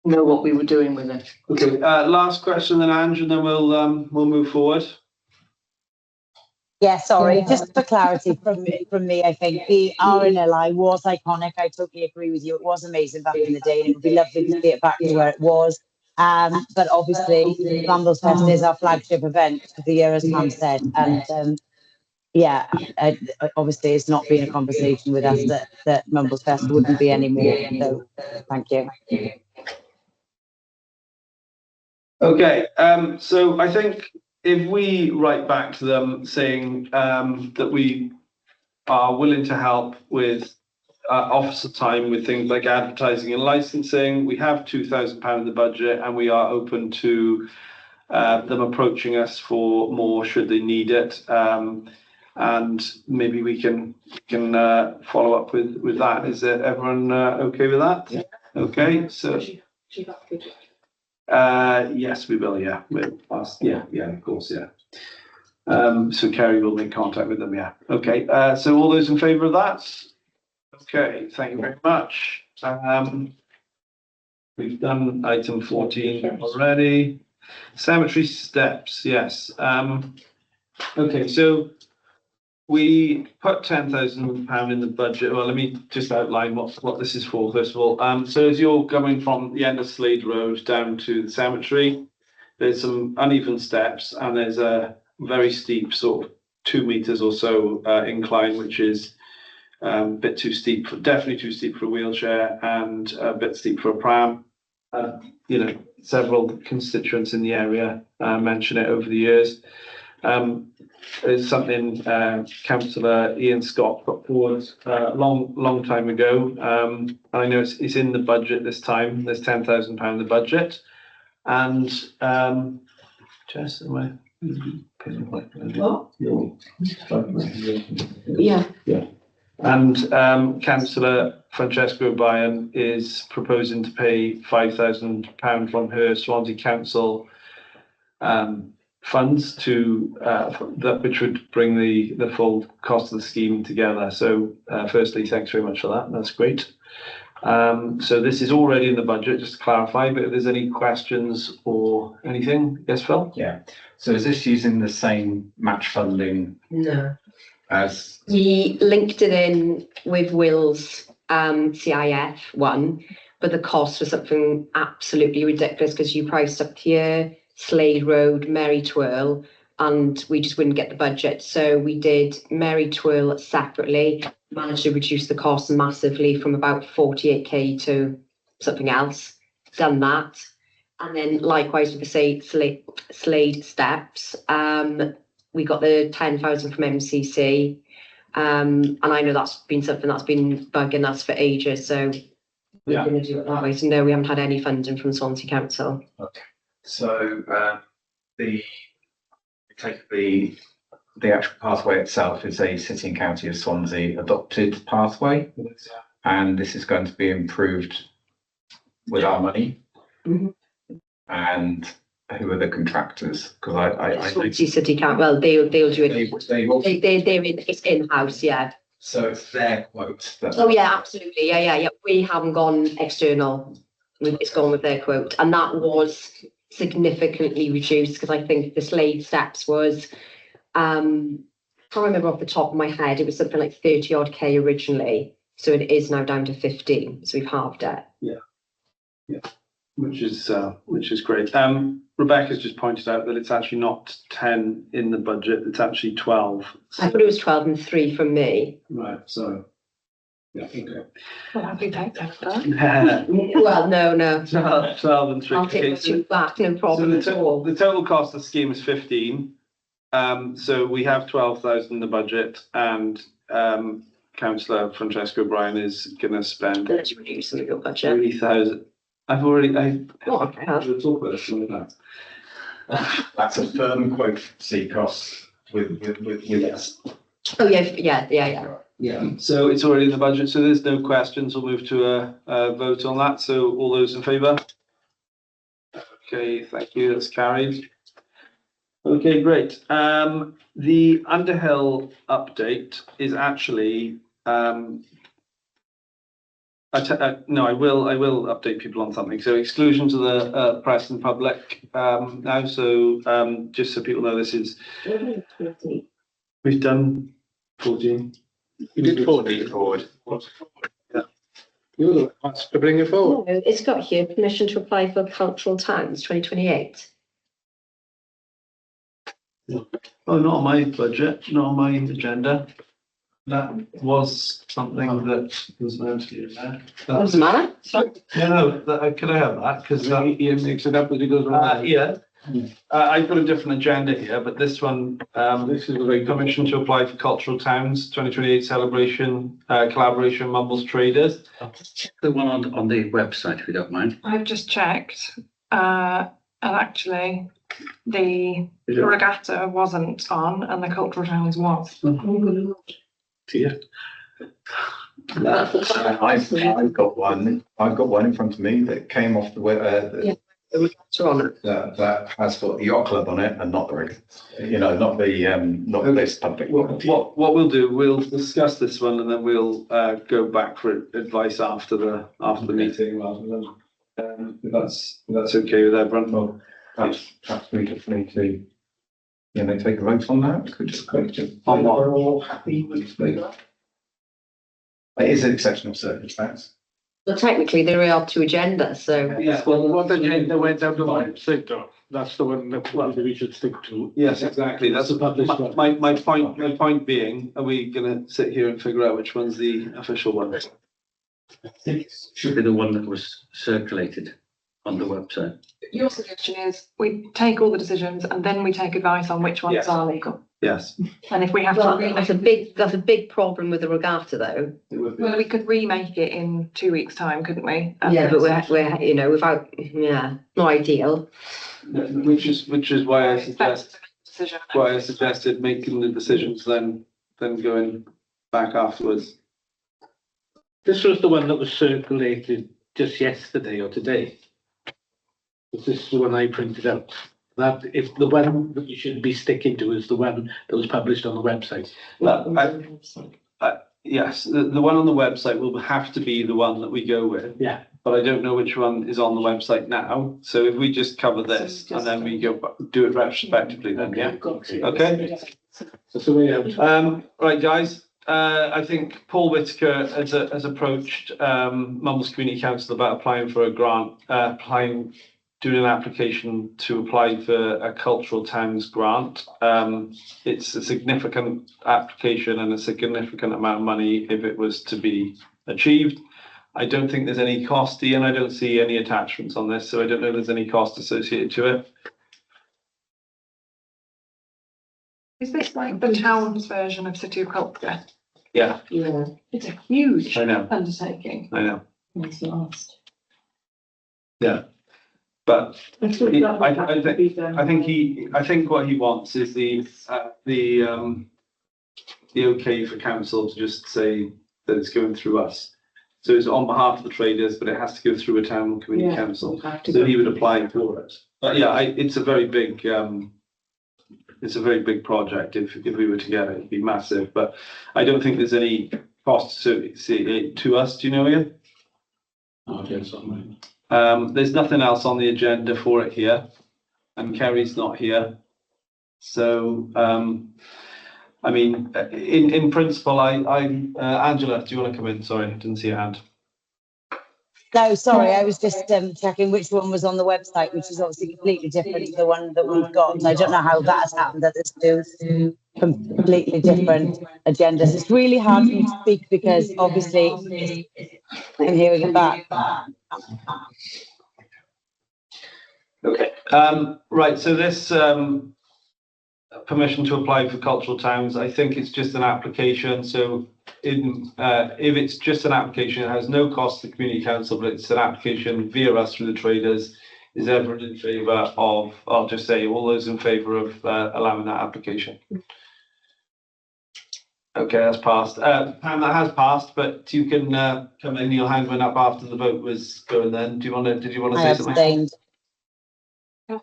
know what we were doing with it. Okay, last question then, Ange, and then we'll move forward. Yeah, sorry, just for clarity from me, I think the RNLI was iconic. I totally agree with you. It was amazing back in the day, and it would be lovely to see it back to where it was. But obviously, Rambles Fest is our flagship event for the year, as Pam said. And yeah, obviously, it's not been a conversation with us that Mumbles Fest wouldn't be anymore. So thank you. Okay, so I think if we write back to them saying that we are willing to help with officer time with things like advertising and licensing, we have £2,000 in the budget, and we are open to them approaching us for more should they need it. And maybe we can follow up with that. Is everyone okay with that? Yeah. Okay, so. Yes, we will. Yeah, yeah, of course, yeah. So Kerry will make contact with them. Yeah. Okay. So all those in favour of that? Okay. Thank you very much. We've done item 14 already. Cemetery steps. Yes. Okay. So we put £10,000 in the budget. Well, let me just outline what this is for, first of all. So as you're coming from the end of Slade Road down to the cemetery, there's some uneven steps, and there's a very steep, sort of 2 meters or so incline, which is a bit too steep, definitely too steep for a wheelchair, and a bit steep for a pram. Several constituents in the area mention it over the years. It's something Councillor Ian Scott put forward a long time ago. I know it's in the budget this time. There's £10,000 in the budget, and Jess, am I? Yeah. And Councillor Francesca O'Brien is proposing to pay £5,000 from her Swansea Council funds to that, which would bring the full cost of the scheme together. So firstly, thanks very much for that. That's great. So this is already in the budget, just to clarify, but if there's any questions or anything, yes, Phil? Yeah. So is this using the same match funding No. as? We linked it in with Will's CIF one, but the cost was something absolutely ridiculous because you priced up here, Slade Road, Merry Twirl, and we just wouldn't get the budget. So we did Merry Twirl separately, managed to reduce the cost massively from about 48k to something else, done that. And then likewise with the Slade steps, we got the 10,000 from MCC. And I know that's been something that's been bugging us for ages. So we're going to do it that way. So no, we haven't had any funding from Swansea Council. Okay. So the actual pathway itself is a City and County of Swansea adopted pathway, and this is going to be improved with our money. Mm-hmm. And who are the contractors? Because I Swansea City Council. Well, they'll do it. It's in-house, yeah. So it's their quote. Oh yeah, absolutely, yeah. We haven't gone external. It's gone with their quote, and that was significantly reduced because I think the Slade steps was, I can't remember off the top of my head, it was something like 30 odd K originally. So it is now down to 15. So we've halved it. Yeah. Which is great. Rebecca's just pointed out that it's actually not 10 in the budget, it's actually 12. I thought it was 12 and 3 from me. Right, so yeah, okay. Well, have you take that? Well, no. 12 and 3. I'll take my two back, no problem So at all. the total cost of the scheme is 15. So we have 12,000 in the budget, and Councillor Francesca O'Brien is going to spend. Let's reduce some of your budget. 3,000. I've already. Okay. We'll talk about this in a minute. That's a firm quote for CCOS with Yes. Oh yeah. Yeah. So it's already in the budget. So there's no questions. We'll move to a vote on that. So all those in favour? Okay. Thank you. That's carried. Okay. Great. The Underhill update is actually. No, I will update people on something. So exclusion to the press and public now. So just so people know, this is We've done 14. You did 40. Forward. You were the one who asked to bring it forward. No, it's got here, permission to apply for cultural towns 2028. Oh, not on my budget, not on my agenda. That was something that was meant to be in there. Doesn't matter. No, could I have that? Because He makes it up as he goes along. yeah, I've got a different agenda here, but this one, This is the very permission to apply for cultural towns 2028 celebration, collaboration, Mumbles Traders. The one on the website, if you don't mind. I've just checked, and actually, the regatta wasn't on, and the cultural towns was. Dear. I've got one in front of me that came off the web, that has got the yacht club on it and not the rig. Not this public. What we'll do, we'll discuss this one and then we'll go back for advice after the meeting rather than if that's okay with everyone. Well, perhaps we just need to, take a vote on that. Could just On what? we're all happy with that. It is an exceptional circumstance. Well, technically, there are two agendas, so. Yeah, Well, what agenda went down the website, though? That's the one that we should stick to. yes, exactly. That's The published one. my point being, are we gonna sit here and figure out which one's the official one? Should be the one that was circulated on the website. Your suggestion is we take all the decisions and then we take advice on which ones Yes. are legal. Yes. And if we have Well, to remake, that's a big problem with the regatta, though. It would be. well, we could remake it in 2 weeks' time, couldn't we? Yeah, but we're without, not ideal. Which is why I suggest. Decision. Why I suggested making the decisions then going back afterwards. This was the one that was circulated just yesterday or today. This is the one I printed out. That if the one that you should be sticking to is the one that was published on the website. Yes, the one on the website will have to be the one that we go with. Yeah. But I don't know which one is on the website now. So if we just cover this and then we do it retrospectively then, yeah? Okay. That's the way out. Right, guys. I think Paul Whitaker has approached Mumbles Community Council about applying for a grant, doing an application to apply for a cultural towns grant. It's a significant application and a significant amount of money if it was to be achieved. I don't think there's any cost, Ian. I don't see any attachments on this, so I don't know if there's any cost associated to it. Is this like the town's version of City of Culture? Yeah, Yeah. It's a huge I know. undertaking. I know. That's last. Yeah. But I think what he wants is the okay for council to just say that it's going through us. So it's on behalf of the traders, but it has to go through a town community council. So he would apply for it. But yeah, it's a very big project. If we were to get it, it'd be massive. But I don't think there's any cost to us. Do you know, Ian? Oh, yes, There's nothing else on the agenda for it here, and Kerry's not here. So, I mean, in principle, Angela, do you want to come in? Sorry, I didn't see your hand. No, sorry, I was just checking which one was on the website, which is obviously completely different to the one that we've got. And I don't know how that has happened, that there's two completely different agendas. It's really hard for me to speak because obviously I'm hearing it back. Okay. Right, so this permission to apply for cultural towns, I think it's just an application. So if it's just an application, it has no cost to the community council, but it's an application via us through the traders. Is everyone in favour of, I'll just say, all those in favour of allowing that application? Okay, that's passed. Pam, that has passed, but you can come in. Your hand went up after the vote was going then. Did you want to say something? Abstained.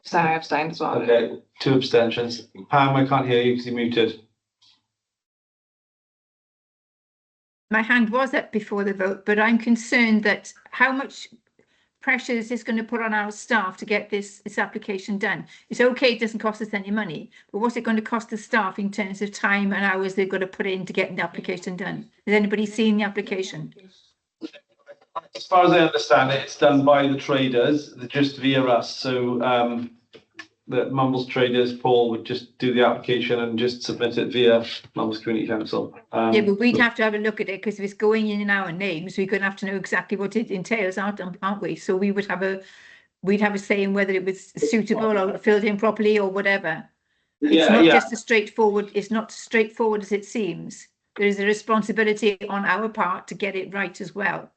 So I abstained as well. Okay, 2 abstentions. Pam, I can't hear you because you're muted. My hand was up before the vote, but I'm concerned that how much pressures it's going to put on our staff to get this application done? It's okay, it doesn't cost us any money, but what's it going to cost the staff in terms of time and hours they've got to put in to get the application done? Has anybody seen the application? As far as I understand it, it's done by the traders, just via us. So the Mumbles traders, Paul would just do the application and just submit it via Mumbles Community Council. Yeah, but we'd have to have a look at it because if it's going in our names, we're going to have to know exactly what it entails, aren't we? So we would have we'd have a say in whether it was suitable or filled in properly or whatever. It's not just it's not as straightforward as it seems. There is a responsibility on our part to get it right as well.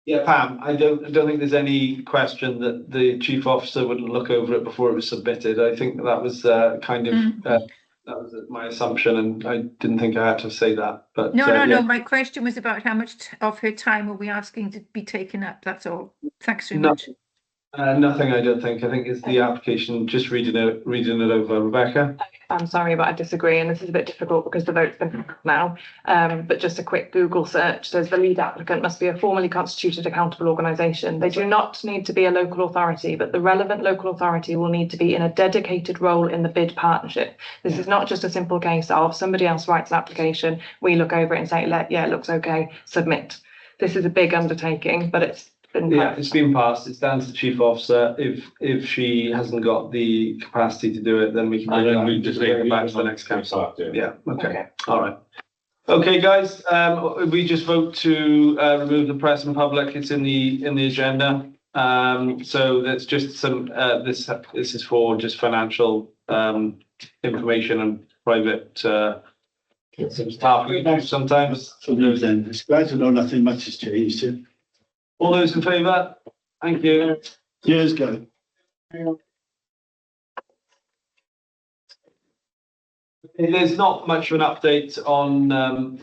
Yeah, Pam, I don't think there's any question that the chief officer wouldn't look over it before it was submitted. I think that was kind of that was my assumption, and I didn't think I had to say that. But no. My question was about how much of her time are we asking to be taken up? That's all. Thanks very much. Nothing. I don't think. I think it's the application. Just reading it over, Rebecca. I'm sorry, but I disagree, and this is a bit difficult because the vote's been put now. But just a quick Google search says the lead applicant must be a formally constituted accountable organisation. They do not need to be a local authority, but the relevant local authority will need to be in a dedicated role in the bid partnership. This is not just a simple case of somebody else writes an application, we look over it and say, yeah, it looks okay, submit. This is a big undertaking, but it's been passed. It's down to the chief officer. If she hasn't got the capacity to do it, then we can just bring it back to the next council. Yeah. Okay. All right. Okay, guys. We just vote to remove the press and public. It's in the agenda. So that's just some. This is for just financial information and private. Staff sometimes. So then, it's glad to know nothing much has changed here. All those in favour? Thank you. Cheers, Gary. There's not much of an update on